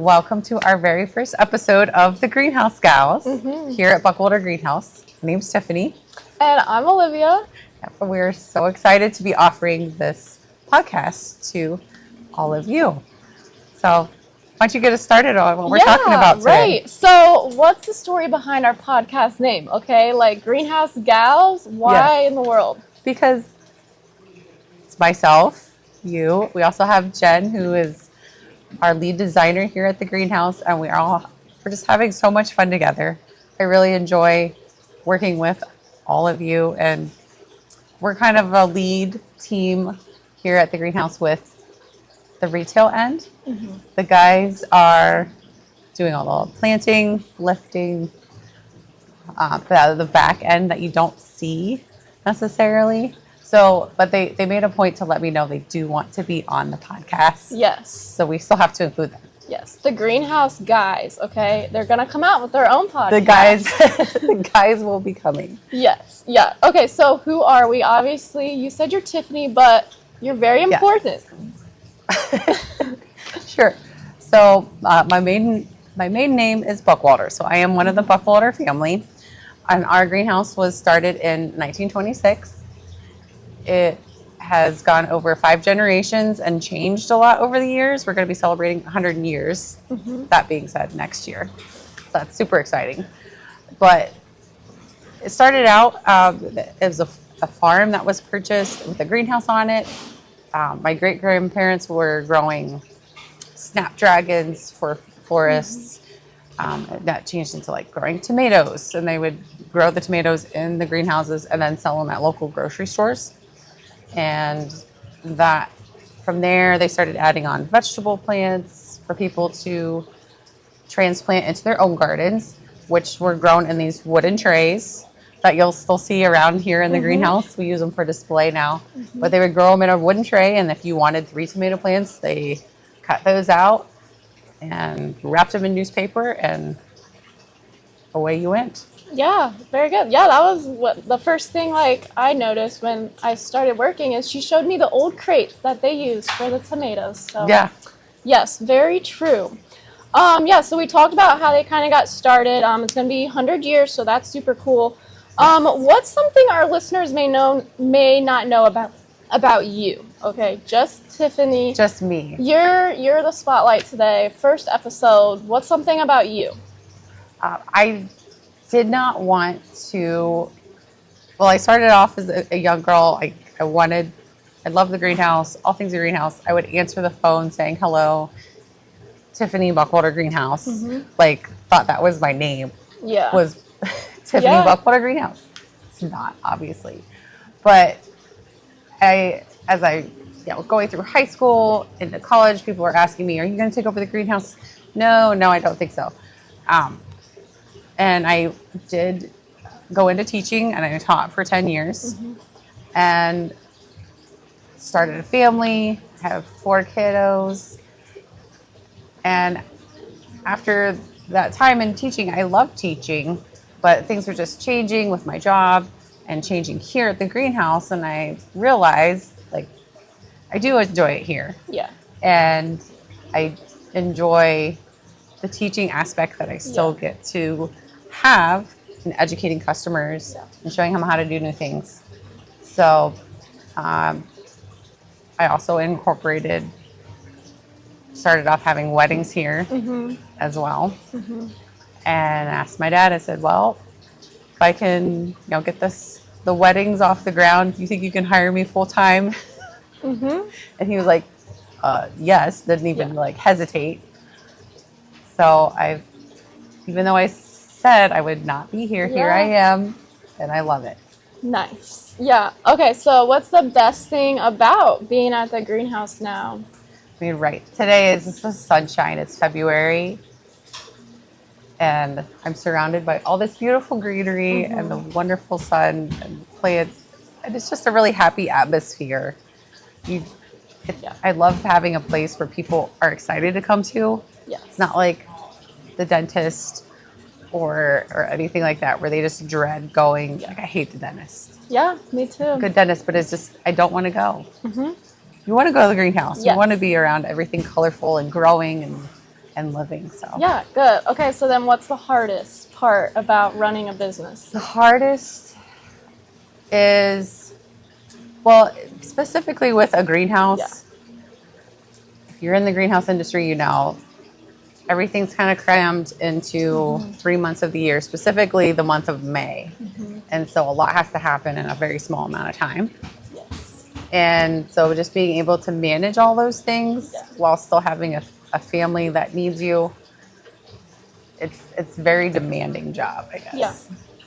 Welcome to our very first episode of the Greenhouse Gals here at Buchwalter Greenhouse. My name's Tiffany. And I'm Olivia. We're so excited to be offering this podcast to all of you. So why don't you get us started on what we're talking about today? Right. So what's the story behind our podcast name? Okay, like Greenhouse Gals? Why in the world? Because it's myself, you. We also have Jen, who is our lead designer here at the greenhouse, and we're just having so much fun together. I really enjoy working with all of you, and we're kind of a lead team here at the greenhouse with the retail end. The guys are doing all the planting, lifting, the back end that you don't see necessarily. So, but they made a point to let me know they do want to be on the podcast. Yes. So we still have to include them. Yes, the Greenhouse guys, okay? They're going to come out with their own podcast. The guys will be coming. Yes, yeah. Okay, so who are we? Obviously, you said you're Tiffany, but you're very important. Sure. So my maiden name is Buchwalter. So I am one of the Buchwalter family. And our greenhouse was started in 1926. It has gone over 5 generations and changed a lot over the years. We're going to be celebrating 100 years, that being said, next year. So that's super exciting. But it started out, it was a farm that was purchased with a greenhouse on it. My great-grandparents were growing snapdragons for florists. That changed into like growing tomatoes, and they would grow the tomatoes in the greenhouses and then sell them at local grocery stores. And that from there they started adding on vegetable plants for people to transplant into their own gardens, which were grown in these wooden trays that you'll still see around here in the greenhouse. We use them for display now, but they would grow them in a wooden tray, and if you wanted 3 tomato plants, they cut those out and wrapped them in newspaper, and away you went. Yeah, very good. Yeah, that was what the first thing like I noticed when I started working is she showed me the old crates that they used for the tomatoes. So Yeah. Yes, very true. So we talked about how they kind of got started. It's going to be 100 years, so that's super cool. What's something our listeners may not know about you? Okay, just Tiffany. Just me. You're the spotlight today. First episode. What's something about you? I did not want to. Well, I started off as a young girl. I loved the greenhouse, all things the greenhouse. I would answer the phone saying, "Hello, Tiffany Buchwalter Greenhouse." Like, thought that was my name. Yeah. Was Tiffany Buchwalter Greenhouse. It's not, obviously. But as I going through high school, into college, people were asking me, "Are you going to take over the greenhouse?" No, I don't think so. And I did go into teaching, and I taught for 10 years and started a family, have 4 kiddos. And after that time in teaching, I loved teaching, but things were just changing with my job and changing here at the greenhouse. And I realized, like, I do enjoy it here. Yeah. And I enjoy the teaching aspect that I still get to have in educating customers and showing them how to do new things. So I also started off having weddings here as well. And asked my dad, I said, well, if I can get the weddings off the ground, do you think you can hire me full time? And he was like, yes, didn't even hesitate. So even though I said I would not be here, here I am, and I love it. Nice. Yeah. Okay, so what's the best thing about being at the greenhouse now? I mean, right. Today is just the sunshine. It's February, and I'm surrounded by all this beautiful greenery and the wonderful sun and plants, and it's just a really happy atmosphere. I love having a place where people are excited to come to. Yes. It's not like the dentist or anything like that where they just dread going. Like, I hate the dentist. Yeah, me too. Good dentist, but it's just, I don't want to go. You want to go to the greenhouse. Yes. You want to be around everything colorful and growing and and living. So Yeah, good. Okay, so then what's the hardest part about running a business? the hardest is, well, specifically with a Yeah. greenhouse. If you're in the greenhouse industry, you know everything's kind of crammed into 3 months of the year, specifically the month of May. And so a lot has to happen in a very small amount of time. Yes. And so just being able to manage all those things Yeah. while still having a family that needs you, it's very demanding job, I guess. Yeah.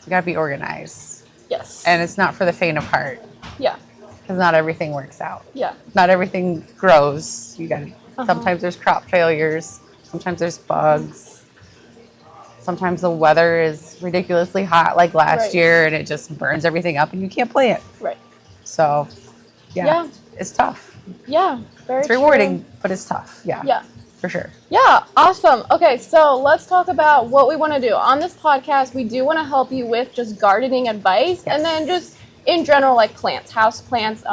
You got to be organized. Yes. And it's not for the faint of heart Yeah. because not everything works out. Yeah. Not everything grows. You got to Uh-huh. sometimes there's crop failures, sometimes there's bugs. Sometimes the weather is ridiculously hot like last Right. year and it just burns everything up and you can't plant. Right. So, yeah. It's tough. Yeah. Very It's rewarding, true. but it's tough. Yeah. Yeah. For sure. Yeah, awesome. Okay, so let's talk about what we want to do. On this podcast, we do want to help you with just gardening advice and then just in general, like plants, house plants,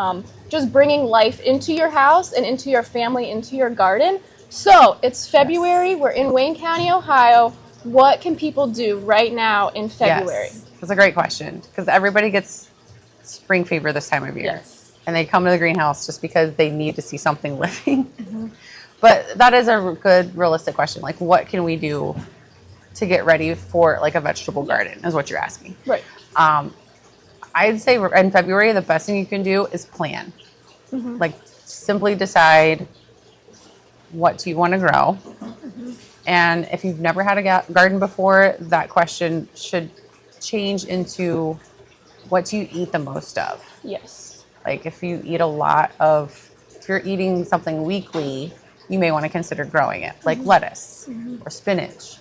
just bringing life into your house and into your family, into your garden. So it's February. We're in Wayne County, Ohio. What can people do right now in February? Yes. That's a great question because everybody gets spring fever this time of year. Yes. And they come to the greenhouse just because they need to see something living. But that is a good, realistic question. Like, what can we do to get ready for like a vegetable garden is what you're asking. Right. I'd say in February, the best thing you can do is plan. Like, simply decide what do you want to grow. And if you've never had a garden before, that question should change into what do you eat the most of? Yes. Like if you eat a lot of, if you're eating something weekly, you may want to consider growing it, like lettuce or spinach.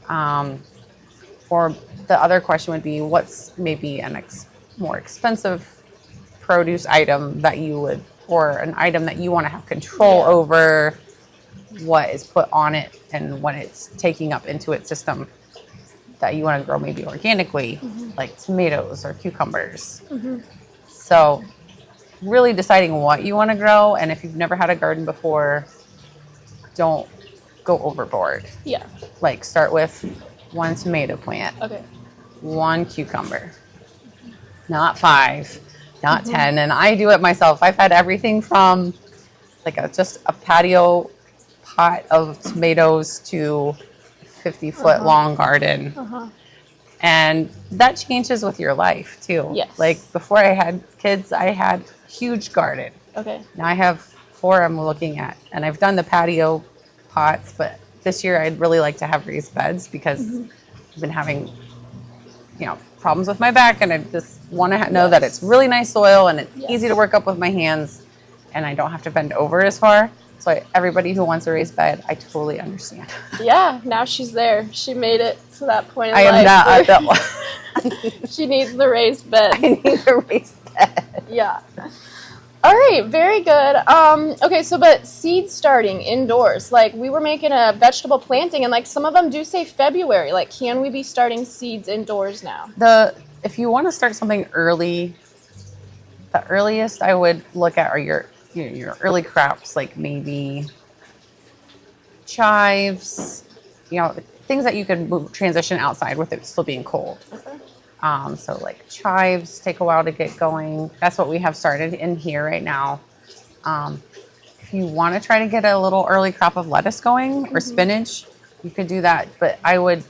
Or the other question would be, what's maybe an more expensive produce item that you would, or an item that you want to have control over what is put on it and what it's taking up into its system that you want to grow maybe organically, like tomatoes or cucumbers. So really deciding what you want to grow, and if you've never had a garden before, don't go overboard. Yeah. Like start with one tomato plant, Okay. one cucumber, not 5, not 10. And I do it myself. I've had everything from like just a patio pot of tomatoes to 50-foot long garden. And that changes with your life too. Yes. Like before I had kids, I had a huge garden. Okay. Now I have 4 I'm looking at, and I've done the patio pots, but this year I'd really like to have raised beds because I've been having, problems with my back, and I just want to know that it's really nice soil and it's easy to work up with my hands, and I don't have to bend over as far. So everybody who wants a raised bed, I totally understand. Yeah, now she's there. She made it to that point in I am life not where at that she needs the raised bed. I need a raised bed. Yeah. All right, very good. Okay, so but seed starting indoors, like we were making a vegetable planting, and like some of them do say February. Like, can we be starting seeds indoors now? If you want to start something early, the earliest I would look at are your early crops, like maybe chives, things that you can transition outside with it still being cold. Okay. So like chives take a while to get going. That's what we have started in here right now. If you want to try to get a little early crop of lettuce going or spinach, you could do that. But I would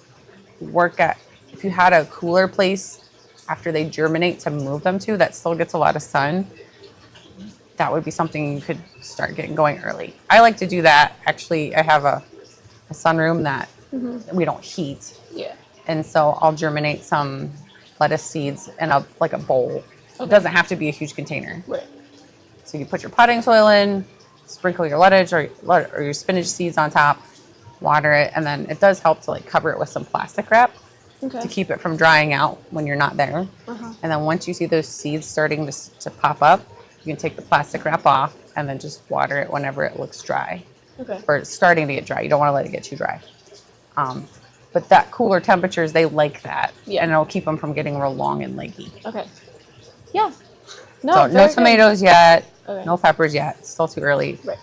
if you had a cooler place after they germinate to move them to that still gets a lot of sun, that would be something you could start getting going early. I like to do that. Actually, I have a sunroom that we don't heat. Yeah. And so I'll germinate some lettuce seeds in a bowl. It doesn't have to be a huge container. Right. So you put your potting soil in, sprinkle your lettuce or your spinach seeds on top, water it, and then it does help to cover it with some plastic wrap to keep it from drying out when you're not there. And then once you see those seeds starting to pop up, you can take the plastic wrap off and then just water it whenever it looks dry. Okay. Or it's starting to get dry. You don't want to let it get too dry. But that cooler temperatures, they like that. Yeah. And it'll keep them from getting real long and leggy. Okay. Yeah. So very no good. tomatoes yet. Okay. No peppers yet. It's still too early. Right.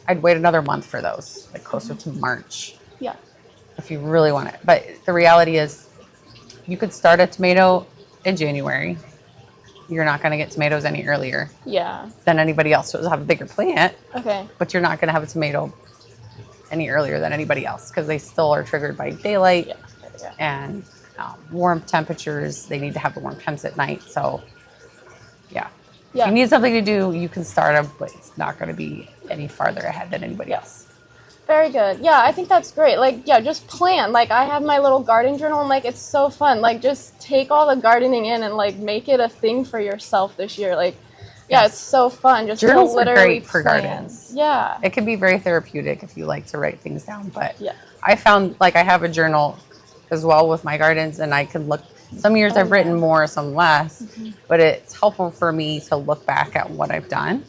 I'd wait another month for those, closer to March. Yeah. if you really want it. But the reality is, you could start a tomato in January. You're not going to get tomatoes any earlier Yeah. than anybody else. So it'll have a bigger plant, Okay. but you're not going to have a tomato any earlier than anybody else because they still are triggered by daylight Yeah. Yeah. and warm temperatures. They need to have the warm temps at night. So, yeah. If Yeah. you need something to do, you can start them, but it's not going to be any farther ahead than anybody else. Very good. Yeah, I think that's great. Like, yeah, just plan. Like, I have my little garden journal, and like, it's so fun. Like, just take all the gardening in and like make it a thing for yourself this year. Like, yeah, Yes. it's so fun. Just Journals to are literally great for plan. gardens. Yeah. It can be very therapeutic if you like to write things down, but Yeah. I found like I have a journal as well with my gardens, and I can look. Some years I've written more, some less, but it's helpful for me to look back at what I've done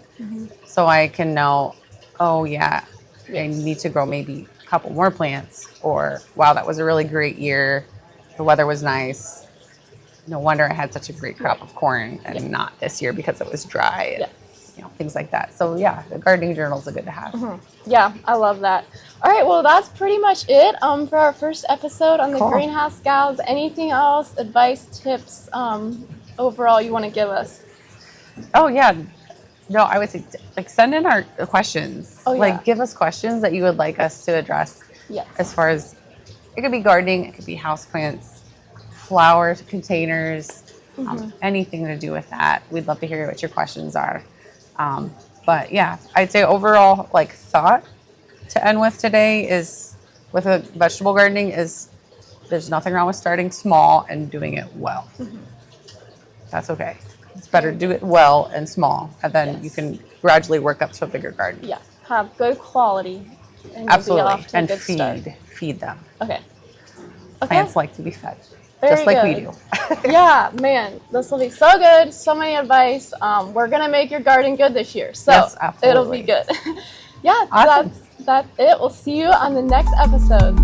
so I can know, oh, yeah, I need to grow maybe a couple more plants, or wow, that was a really great year. The weather was nice. No wonder I had such a great crop of corn and not this year because it was dry. And, things like that. So yeah, the gardening journals are good to have. Yeah, I love that. All right, well, that's pretty much it for our first episode on the Cool. Greenhouse Gals. Anything else, advice, tips, overall you want to give us? Oh yeah. No, I would say like send in our questions. Oh, yeah. Like give us questions that you would like us to address. Yes. As far as it could be gardening, it could be houseplants, flower containers, anything to do with that. We'd love to hear what your questions are. But yeah, I'd say overall like thought to end with today is with a vegetable gardening is there's nothing wrong with starting small and doing it well. That's okay. It's better to do it well and small, and then you can gradually work up to a bigger garden. Yeah, have good quality. And Absolutely. You'll be off to a And good start. feed them. Okay. Plants like to be fed. Very just like we good. do. Yeah, man, this will be so good. So many advice. We're gonna make your garden good this year, so Yes, it'll absolutely. be good. Yeah, Awesome. that's it. We'll see you on the next episode.